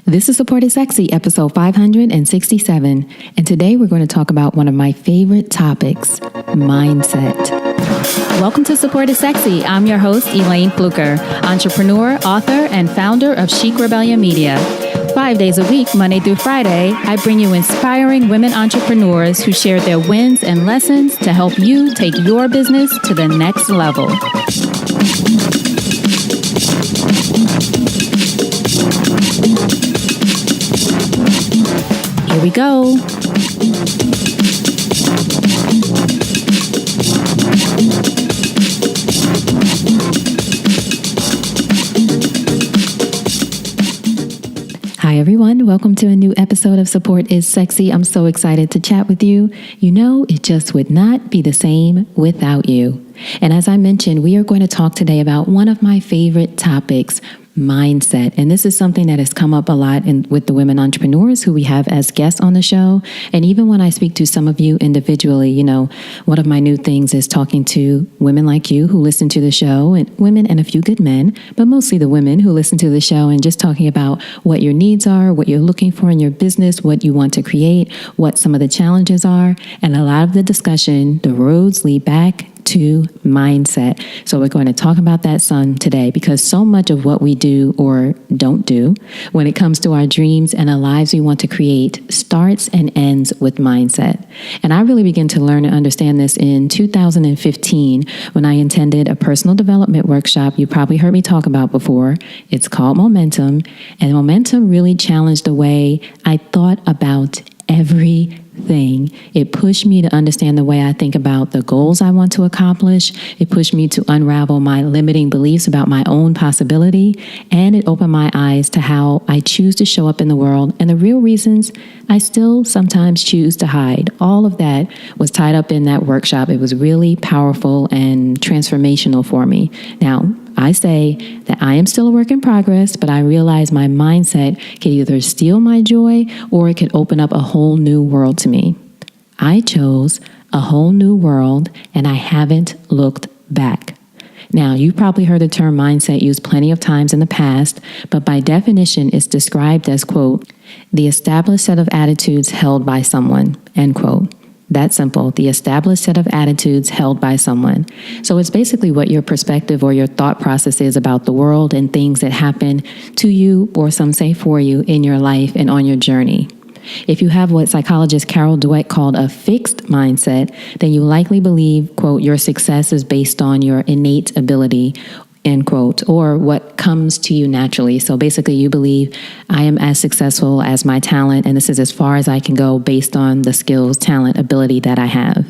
This is Support is Sexy, episode 567, and today we're going to talk about one of my favorite topics, mindset. Welcome to Support is Sexy. I'm your host, Elayne Fluker, entrepreneur, author, and founder of Chic Rebellion Media. 5 days a week, Monday through Friday, I bring you inspiring women entrepreneurs who share their wins and lessons to help you take your business to the next level. Here we go. Hi everyone, welcome to a new episode of Support is Sexy. I'm so excited to chat with you. You know, it just would not be the same without you. And as I mentioned, we are going to talk today about one of my favorite topics, mindset. And this is something that has come up a lot with the women entrepreneurs who we have as guests on the show. And even when I speak to some of you individually, you know, one of my new things is talking to women like you who listen to the show, and women and a few good men, but mostly the women who listen to the show, and just talking about what your needs are, what you're looking for in your business, what you want to create, what some of the challenges are. And a lot of the discussion, the roads lead back to mindset. So we're going to talk about that some today, because so much of what we do or don't do when it comes to our dreams and the lives we want to create starts and ends with mindset. And I really began to learn and understand this in 2015 when I attended a personal development workshop you probably heard me talk about before. It's called Momentum, and Momentum really challenged the way I thought about everything. It pushed me to understand the way I think about the goals I want to accomplish. It pushed me to unravel my limiting beliefs about my own possibility, and it opened my eyes to how I choose to show up in the world and the real reasons I still sometimes choose to hide. All of that was tied up in that workshop. It was really powerful and transformational for me. Now, I say that I am still a work in progress, but I realize my mindset can either steal my joy or it could open up a whole new world to me. I chose a whole new world, and I haven't looked back. Now, you've probably heard the term mindset used plenty of times in the past, but by definition, it's described as, quote, the established set of attitudes held by someone, end quote. That simple, the established set of attitudes held by someone. So it's basically what your perspective or your thought process is about the world and things that happen to you, or some say for you, in your life and on your journey. If you have what psychologist Carol Dweck called a fixed mindset, then you likely believe, quote, your success is based on your innate ability, end quote, or what comes to you naturally. So basically you believe I am as successful as my talent, and this is as far as I can go based on the skills, talent, ability that I have.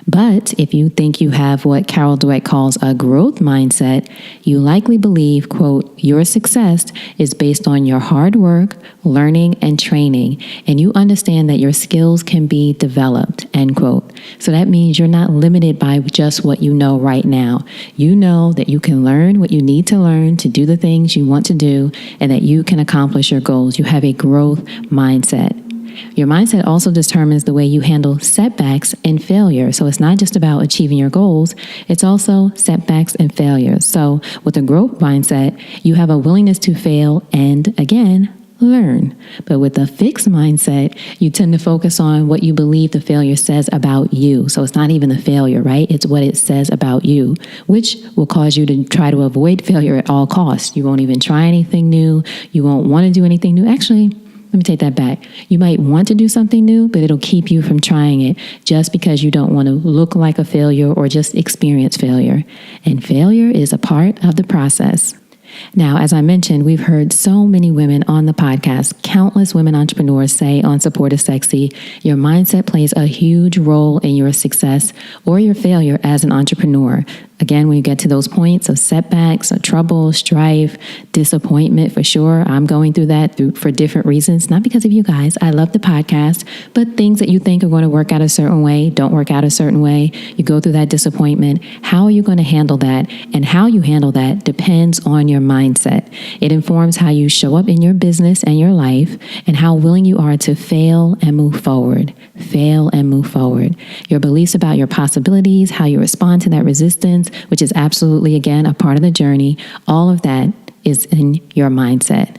But if you think you have what Carol Dweck calls a growth mindset, you likely believe, quote, your success is based on your hard work, learning, and training, and you understand that your skills can be developed, end quote. So that means you're not limited by just what you know right now. You know that you can learn what you need to learn to do the things you want to do, and that you can accomplish your goals. You have a growth mindset. Your mindset also determines the way you handle setbacks and failure. So it's not just about achieving your goals, it's also setbacks and failures. So with a growth mindset, you have a willingness to fail and, again, learn. But with a fixed mindset, you tend to focus on what you believe the failure says about you. So it's not even the failure, right? It's what it says about you, which will cause you to try to avoid failure at all costs. You won't even try anything new. You won't want to do anything new. Actually, let me take that back. You might want to do something new, but it'll keep you from trying it just because you don't want to look like a failure or just experience failure. And failure is a part of the process. Now, as I mentioned, we've heard so many women on the podcast, countless women entrepreneurs say on Support is Sexy, your mindset plays a huge role in your success or your failure as an entrepreneur. Again, when you get to those points of setbacks, of trouble, strife, disappointment, for sure, I'm going through that for different reasons, not because of you guys. I love the podcast, but things that you think are going to work out a certain way don't work out a certain way. You go through that disappointment. How are you going to handle that? And how you handle that depends on your mindset. It informs how you show up in your business and your life, and how willing you are to fail and move forward. Fail and move forward. Your beliefs about your possibilities, how you respond to that resistance, which is absolutely, again, a part of the journey. All of that is in your mindset.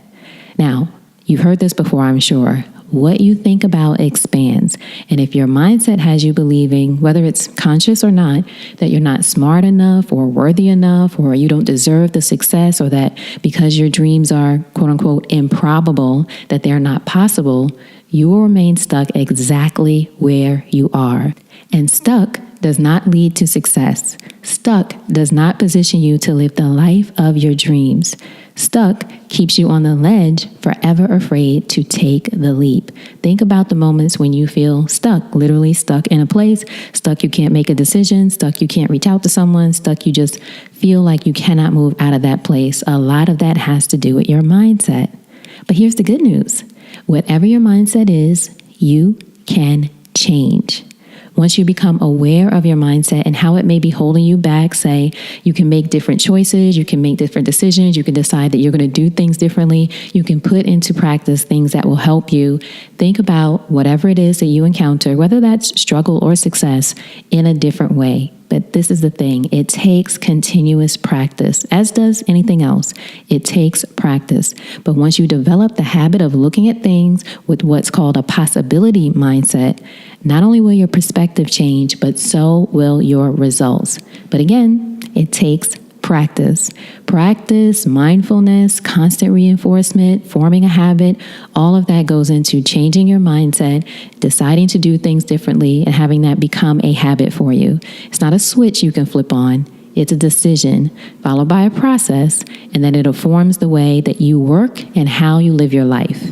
Now, You've heard this before, I'm sure. What you think about expands. And if your mindset has you believing, whether it's conscious or not, that you're not smart enough or worthy enough, or you don't deserve the success, or that because your dreams are quote unquote improbable, that they're not possible, you will remain stuck exactly where you are. And stuck does not lead to success. Stuck does not position you to live the life of your dreams. Stuck keeps you on the ledge, forever afraid to take the leap. Think about the moments when you feel stuck, literally stuck in a place, stuck you can't make a decision, stuck you can't reach out to someone, stuck you just feel like you cannot move out of that place. A lot of that has to do with your mindset. But here's the good news. Whatever your mindset is, you can change. Once you become aware of your mindset and how it may be holding you back, say you can make different choices, you can make different decisions, you can decide that you're going to do things differently, you can put into practice things that will help you. Think about whatever it is that you encounter, whether that's struggle or success, in a different way. But this is the thing, it takes continuous practice, as does anything else. It takes practice. But once you develop the habit of looking at things with what's called a possibility mindset, not only will your perspective change, but so will your results. But again, it takes practice. Practice, mindfulness, constant reinforcement, forming a habit, all of that goes into changing your mindset, deciding to do things differently, and having that become a habit for you. It's not a switch you can flip on. It's a decision followed by a process, and then it informs the way that you work and how you live your life.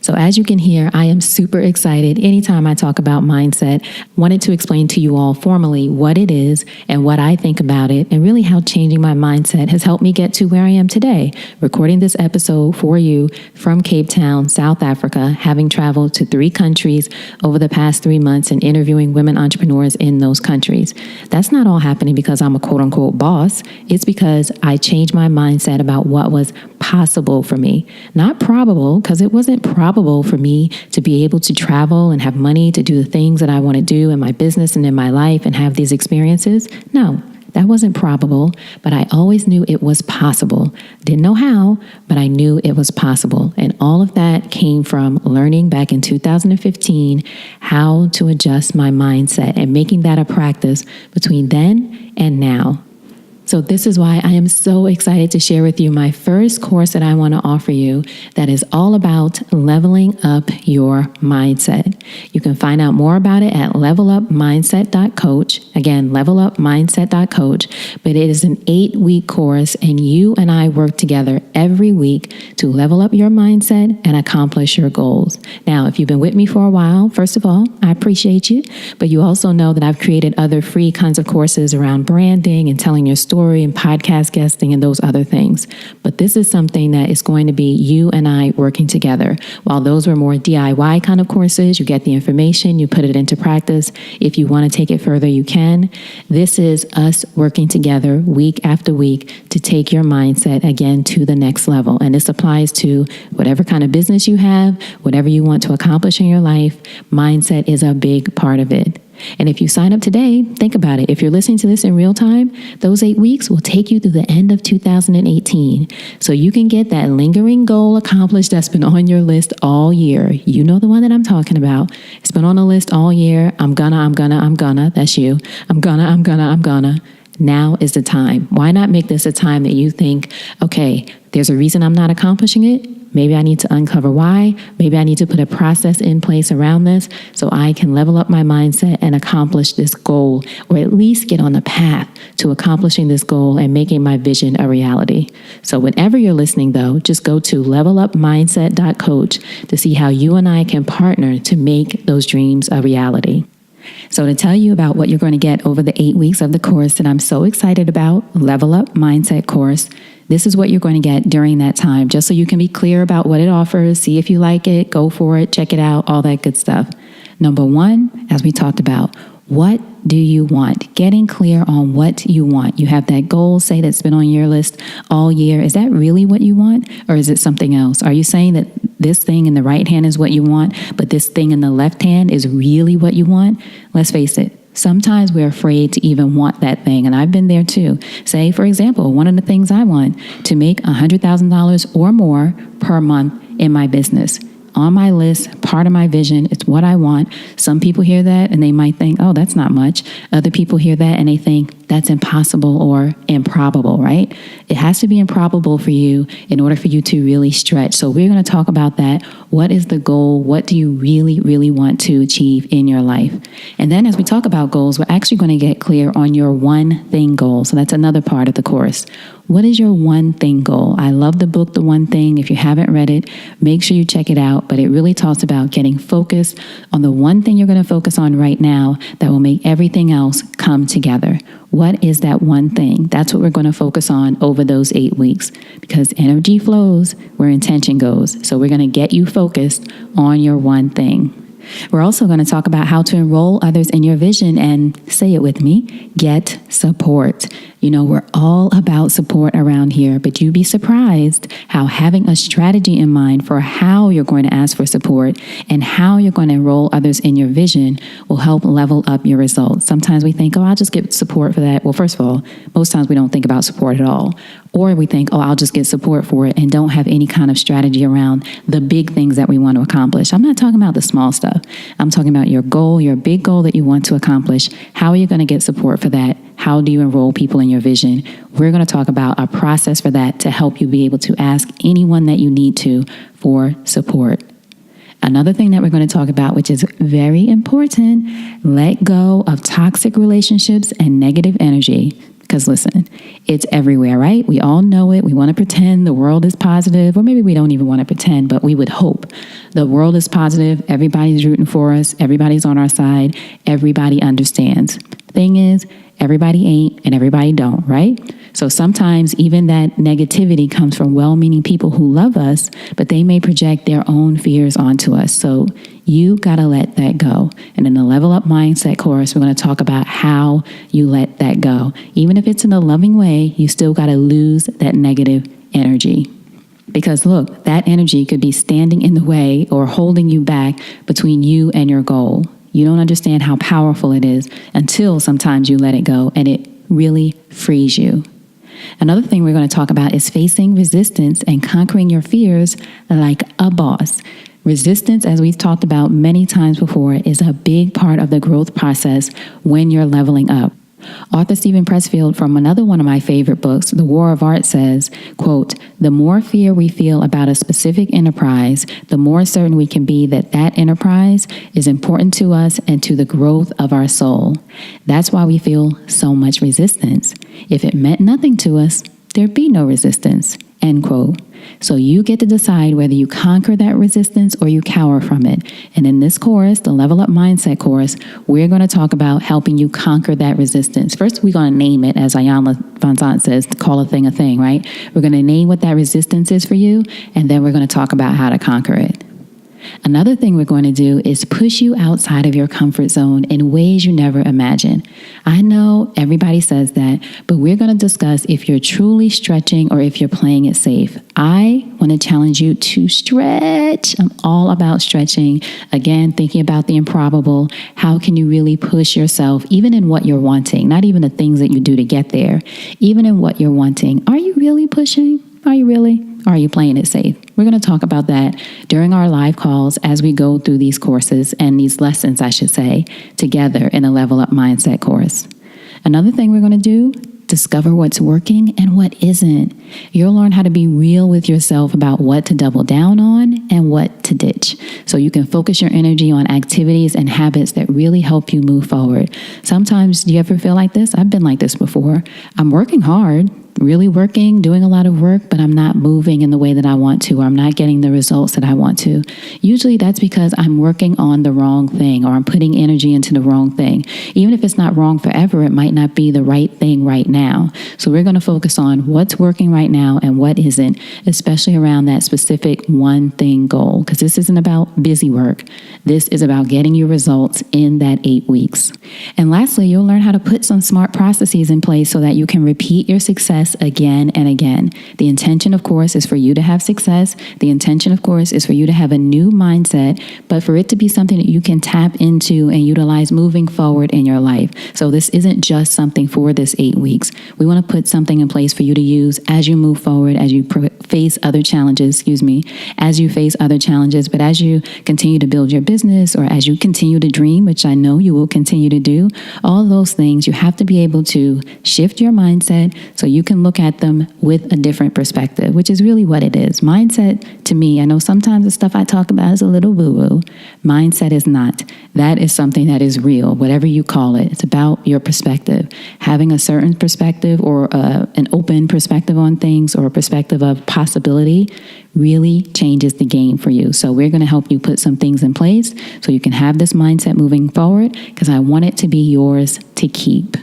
So as you can hear, I am super excited anytime I talk about mindset. Wanted to explain to you all formally what it is and what I think about it, and really how changing my mindset has helped me get to where I am today, recording this episode for you from Cape Town, South Africa, having traveled to 3 countries over the past 3 months and interviewing women entrepreneurs in those countries. That's not all happening because I'm a quote unquote boss. It's because I changed my mindset about what was possible for me. Not probable, because it wasn't probable for me to be able to travel and have money to do the things that I want to do in my business and in my life and have these experiences. No, that wasn't probable, but I always knew it was possible. Didn't know how, but I knew it was possible. And all of that came from learning back in 2015 how to adjust my mindset and making that a practice between then and now. So this is why I am so excited to share with you my first course that I want to offer you that is all about leveling up your mindset. You can find out more about it at levelupmindset.coach. Again, levelupmindset.coach. But it is an 8-week course, and you and I work together every week to level up your mindset and accomplish your goals. Now, if you've been with me for a while, first of all, I appreciate you, but you also know that I've created other free kinds of courses around branding and telling your story and podcast guesting and those other things. But this is something that is going to be you and I working together. While those were more DIY kind of courses, you get the information, you put it into practice. If you want to take it further, you can. This is us working together week after week to take your mindset again to the next level. And this applies to whatever kind of business you have, whatever you want to accomplish in your life. Mindset is a big part of it. And if you sign up today, think about it. If you're listening to this in real time, those 8 weeks will take you through the end of 2018. So you can get that lingering goal accomplished that's been on your list all year. You know the one that I'm talking about. It's been on the list all year. I'm gonna. That's you. I'm gonna. Now is the time. Why not make this a time that you think, okay, there's a reason I'm not accomplishing it. Maybe I need to uncover why. Maybe I need to put a process in place around this so I can level up my mindset and accomplish this goal, or at least get on the path to accomplishing this goal and making my vision a reality. So whenever you're listening, though, just go to levelupmindset.coach to see how you and I can partner to make those dreams a reality. So to tell you about what you're going to get over the 8 weeks of the course that I'm so excited about, Level Up Mindset course, this is what you're going to get during that time, just so you can be clear about what it offers, see if you like it, go for it, check it out, all that good stuff. Number 1, as we talked about, what do you want? Getting clear on what you want. You have that goal, say, that's been on your list all year. Is that really what you want? Or is it something else? Are you saying that this thing in the right hand is what you want, but this thing in the left hand is really what you want? Let's face it. Sometimes we're afraid to even want that thing, and I've been there too. Say, for example, one of the things I want to make $100,000 or more per month in my business. On my list, part of my vision, it's what I want. Some people hear that and they might think, oh, that's not much. Other people hear that and they think that's impossible or improbable, right? It has to be improbable for you in order for you to really stretch. So we're going to talk about that. What is the goal? What do you really, really want to achieve in your life? And then as we talk about goals, we're actually going to get clear on your one thing goal. So that's another part of the course. What is your one thing goal? I love the book, The One Thing. If you haven't read it, make sure you check it out. But it really talks about getting focused on the one thing you're going to focus on right now that will make everything else come together. What is that one thing? That's what we're going to focus on over those 8 weeks, because energy flows where intention goes. So we're going to get you focused on your one thing. We're also going to talk about how to enroll others in your vision and, say it with me, get support. You know, we're all about support around here, but you'd be surprised how having a strategy in mind for how you're going to ask for support and how you're going to enroll others in your vision will help level up your results. Sometimes we think, oh, I'll just get support for that. Well, first of all, most times we don't think about support at all. Or we think, oh, I'll just get support for it and don't have any kind of strategy around the big things that we want to accomplish. I'm not talking about the small stuff. I'm talking about your goal, your big goal that you want to accomplish. How are you going to get support for that? How do you enroll people in your vision? We're going to talk about a process for that to help you be able to ask anyone that you need to for support. Another thing that we're going to talk about, which is very important, let go of toxic relationships and negative energy. Because listen, it's everywhere, right? We all know it. We want to pretend the world is positive, or maybe we don't even want to pretend, but we would hope the world is positive. Everybody's rooting for us. Everybody's on our side. Everybody understands. Thing is, everybody ain't and everybody don't, right? So sometimes even that negativity comes from well-meaning people who love us, but they may project their own fears onto us. So you got to let that go. And in the Level Up Mindset course, we're going to talk about how you let that go. Even if it's in a loving way, you still got to lose that negative energy. Because look, that energy could be standing in the way or holding you back between you and your goal. You don't understand how powerful it is until sometimes you let it go and it really frees you. Another thing we're going to talk about is facing resistance and conquering your fears like a boss. Resistance, as we've talked about many times before, is a big part of the growth process when you're leveling up. Author Stephen Pressfield, from another one of my favorite books, The War of Art, says, quote, "The more fear we feel about a specific enterprise, the more certain we can be that that enterprise is important to us and to the growth of our soul. That's why we feel so much resistance. If it meant nothing to us, there'd be no resistance." End quote. So you get to decide whether you conquer that resistance or you cower from it. And in this course, the Level Up Mindset course, we're going to talk about helping you conquer that resistance. First, we're going to name it, as Iyanla Vanzant says, call a thing, right? We're going to name what that resistance is for you, and then we're going to talk about how to conquer it. Another thing we're going to do is push you outside of your comfort zone in ways you never imagined. I know everybody says that, but we're going to discuss if you're truly stretching or if you're playing it safe. I want to challenge you to stretch. I'm all about stretching. Again, thinking about the improbable. How can you really push yourself, even in what you're wanting? Not even the things that you do to get there. Even in what you're wanting. Are you really pushing? Are you really? Or are you playing it safe? We're going to talk about that during our live calls as we go through these courses and these lessons, I should say, together in a Level Up Mindset course. Another thing we're going to do, discover what's working and what isn't. You'll learn how to be real with yourself about what to double down on and what to ditch. So you can focus your energy on activities and habits that really help you move forward. Sometimes, do you ever feel like this? I've been like this before. I'm working hard, really working, doing a lot of work, but I'm not moving in the way that I want to, or I'm not getting the results that I want to. Usually that's because I'm working on the wrong thing, or I'm putting energy into the wrong thing. Even if it's not wrong forever, it might not be the right thing right now. So we're going to focus on what's working right now and what isn't, especially around that specific one thing goal, because this isn't about busy work. This is about getting you results in that 8 weeks. And lastly, you'll learn how to put some smart processes in place so that you can repeat your success success again and again. The intention, of course, is for you to have success. The intention, of course, is for you to have a new mindset, but for it to be something that you can tap into and utilize moving forward in your life. So this isn't just something for this 8 weeks. We want to put something in place for you to use as you move forward, as you face other challenges, as you face other challenges, but as you continue to build your business or as you continue to dream, which I know you will continue to do, all those things, you have to be able to shift your mindset so you can look at them with a different perspective, which is really what it is. Mindset, to me, I know sometimes the stuff I talk about is a little woo-woo. Mindset is not. That is something that is real, whatever you call it. It's about your perspective. Having a certain perspective or an open perspective on things or a perspective of possibility really changes the game for you. So we're going to help you put some things in place so you can have this mindset moving forward, because I want it to be yours to keep.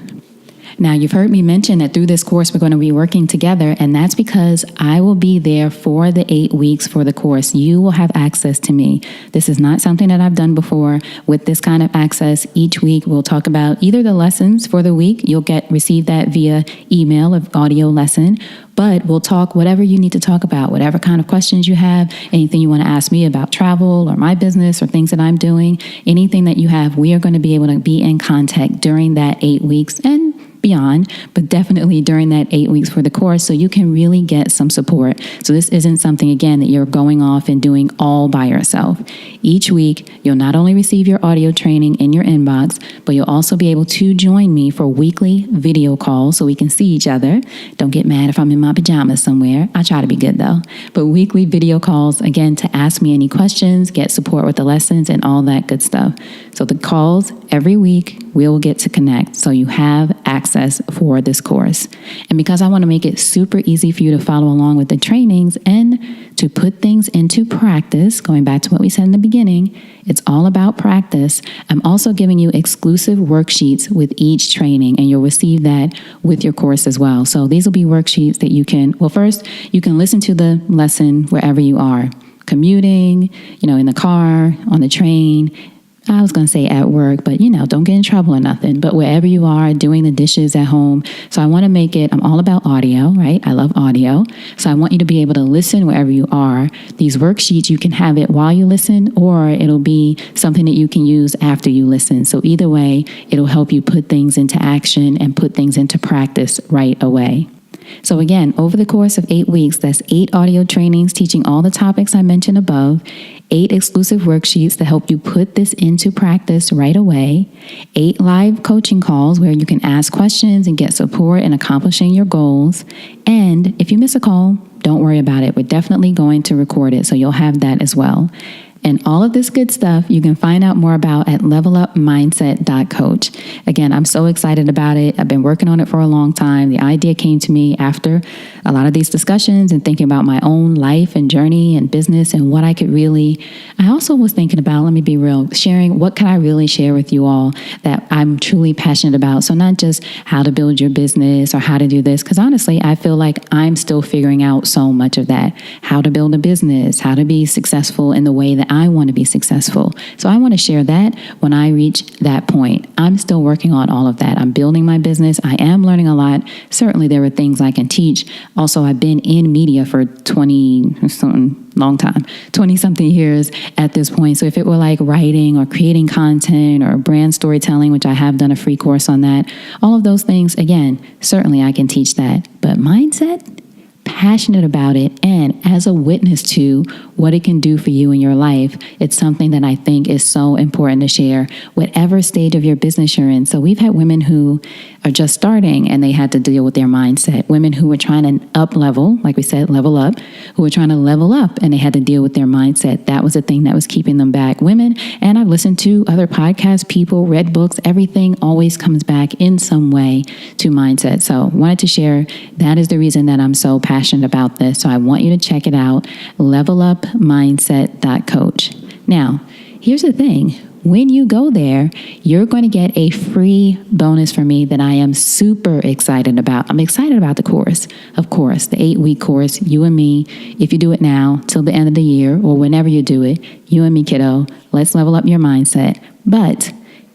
Now, you've heard me mention that through this course, we're going to be working together, and that's because I will be there for the 8 weeks for the course. You will have access to me. This is not something that I've done before. With this kind of access, each week we'll talk about either the lessons for the week. You'll receive that via email, of audio lesson, but we'll talk whatever you need to talk about, whatever kind of questions you have, anything you want to ask me about travel or my business or things that I'm doing, anything that you have, we are going to be able to be in contact during that 8 weeks and beyond, but definitely during that 8 weeks for the course, so you can really get some support. So this isn't something, again, that you're going off and doing all by yourself. Each week, you'll not only receive your audio training in your inbox, but you'll also be able to join me for weekly video calls so we can see each other. Don't get mad if I'm in my pajamas somewhere. I try to be good though. But weekly video calls, again, to ask me any questions, get support with the lessons and all that good stuff. So the calls every week, we'll get to connect. So you have access for this course. And because I want to make it super easy for you to follow along with the trainings and to put things into practice, going back to what we said in the beginning, it's all about practice. I'm also giving you exclusive worksheets with each training, and you'll receive that with your course as well. So these will be worksheets that you can, well, first, you can listen to the lesson wherever you are, commuting, in the car, on the train, I was going to say at work, but don't get in trouble or nothing. But wherever you are, doing the dishes at home. So I want to make it, I'm all about audio, right? I love audio. So I want you to be able to listen wherever you are. These worksheets, you can have it while you listen, or it'll be something that you can use after you listen. So either way, it'll help you put things into action and put things into practice right away. So again, over the course of 8 weeks, that's 8 audio trainings teaching all the topics I mentioned above, 8 exclusive worksheets to help you put this into practice right away, 8 live coaching calls where you can ask questions and get support in accomplishing your goals. And if you miss a call, don't worry about it. We're definitely going to record it, so you'll have that as well. And all of this good stuff you can find out more about at levelupmindset.coach. Again, I'm so excited about it. I've been working on it for a long time. The idea came to me after a lot of these discussions and thinking about my own life and journey and business and what I could I also was thinking about, let me be real, sharing what can I really share with you all that I'm truly passionate about. So not just how to build your business or how to do this, because honestly, I feel like I'm still figuring out so much of that. How to build a business, how to be successful in the way that I want to be successful. So I want to share that when I reach that point. I'm still working on all of that. I'm building my business. I am learning a lot. Certainly there are things I can teach. Also, I've been in media for 20-something years at this point. So if it were like writing or creating content or brand storytelling, which I have done a free course on that, all of those things, again, certainly I can teach that. But mindset, passionate about it, and as a witness to what it can do for you in your life, it's something that I think is so important to share, whatever stage of your business you're in. So we've had women who are just starting and they had to deal with their mindset. Women who were trying to up level, like we said, level up, who were trying to level up and they had to deal with their mindset. That was the thing that was keeping them back. Women, and I've listened to other podcasts, people, read books, everything always comes back in some way to mindset. So wanted to share, that is the reason that I'm so passionate about this. So I want you to check it out, levelupmindset.coach. Now, here's the thing. When you go there, you're going to get a free bonus from me that I am super excited about. I'm excited about the course, of course, the 8-week course, you and me. If you do it now till the end of the year or whenever you do it, you and me, kiddo, let's level up your mindset. But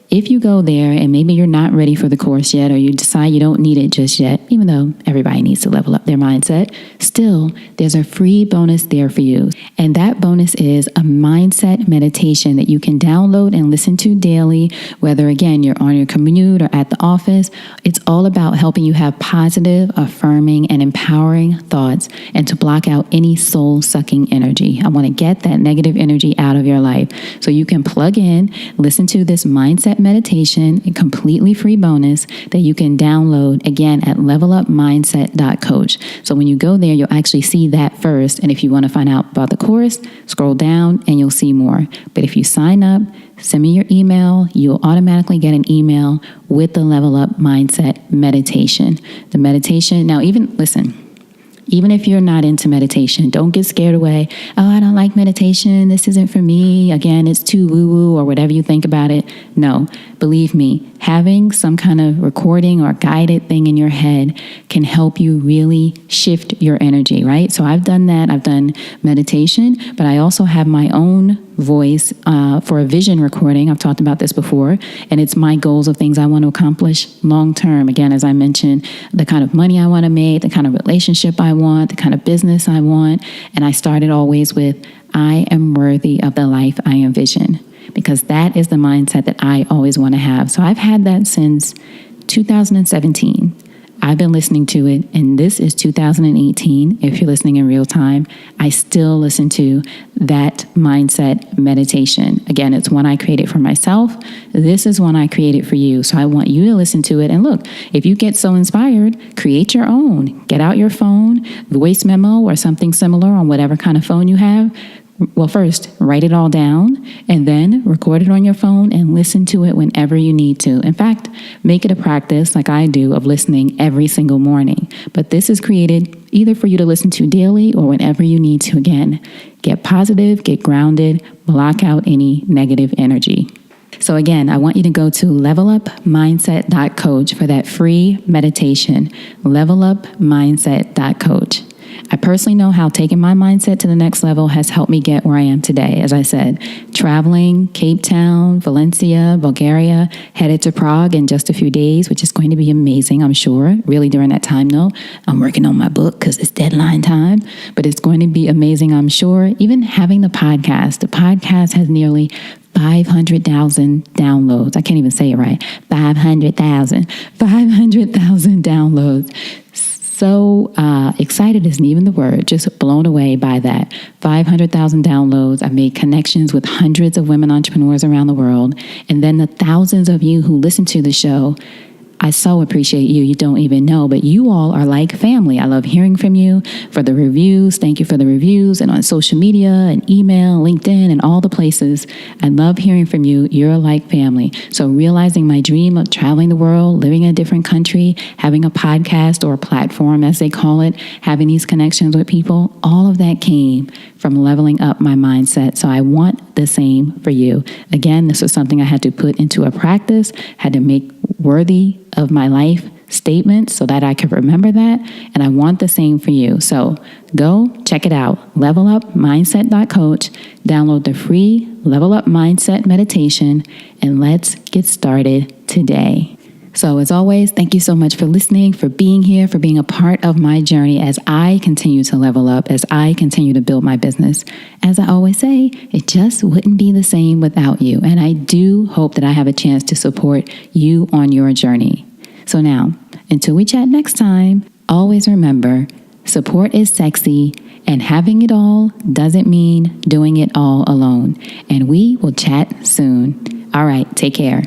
if you go there and maybe you're not ready for the course yet, or you decide you don't need it just yet, even though everybody needs to level up their mindset, still, there's a free bonus there for you. And that bonus is a mindset meditation that you can download and listen to daily, whether, again, you're on your commute or at the office. It's all about helping you have positive, affirming, and empowering thoughts and to block out any soul-sucking energy. I want to get that negative energy out of your life. So you can plug in, listen to this mindset meditation, a completely free bonus that you can download, again, at levelupmindset.coach. So when you go there, you'll actually see that first. And if you want to find out about the course, scroll down and you'll see more. But if you sign up, send me your email, you'll automatically get an email with the Level Up Mindset meditation. The meditation, now even if you're not into meditation, don't get scared away. Oh, I don't like meditation. This isn't for me. Again, it's too woo-woo or whatever you think about it. No, believe me, having some kind of recording or guided thing in your head can help you really shift your energy, right? So I've done that. I've done meditation, but I also have my own voice for a vision recording. I've talked about this before, and it's my goals of things I want to accomplish long term. Again, as I mentioned, the kind of money I want to make, the kind of relationship I want, the kind of business I want. And I started always with, I am worthy of the life I envision, because that is the mindset that I always want to have. So I've had that since 2017. I've been listening to it, and this is 2018. If you're listening in real time, I still listen to that mindset meditation. Again, it's one I created for myself. This is one I created for you. So I want you to listen to it. And look, if you get so inspired, create your own. Get out your phone, voice memo or something similar on whatever kind of phone you have. Well, first, write it all down and then record it on your phone and listen to it whenever you need to. In fact, make it a practice, like I do, of listening every single morning. But this is created either for you to listen to daily or whenever you need to. Again, get positive, get grounded, block out any negative energy. So again, I want you to go to levelupmindset.coach for that free meditation, levelupmindset.coach. I personally know how taking my mindset to the next level has helped me get where I am today. As I said, traveling Cape Town, Valencia, Bulgaria, headed to Prague in just a few days, which is going to be amazing, I'm sure. Really during that time, though, I'm working on my book because it's deadline time, but it's going to be amazing, I'm sure. Even having the podcast has nearly 500,000 downloads. I can't even say it right. 500,000 downloads. So excited isn't even the word, just blown away by that. 500,000 downloads. I've made connections with hundreds of women entrepreneurs around the world. And then the thousands of you who listen to the show, I so appreciate you. You don't even know, but you all are like family. I love hearing from you. For the reviews, thank you for the reviews, and on social media and email, LinkedIn, and all the places. I love hearing from you. You're like family. So realizing my dream of traveling the world, living in a different country, having a podcast or a platform, as they call it, having these connections with people, all of that came from leveling up my mindset. So I want the same for you. Again, this was something I had to put into a practice, had to make worthy of my life statements so that I could remember that. And I want the same for you. So go check it out. Levelupmindset.coach. Download the free Level Up Mindset meditation, and let's get started today. So as always, thank you so much for listening, for being here, for being a part of my journey as I continue to level up, as I continue to build my business. As I always say, it just wouldn't be the same without you. And I do hope that I have a chance to support you on your journey. So now, until we chat next time, always remember, support is sexy, and having it all doesn't mean doing it all alone. And we will chat soon. All right, take care.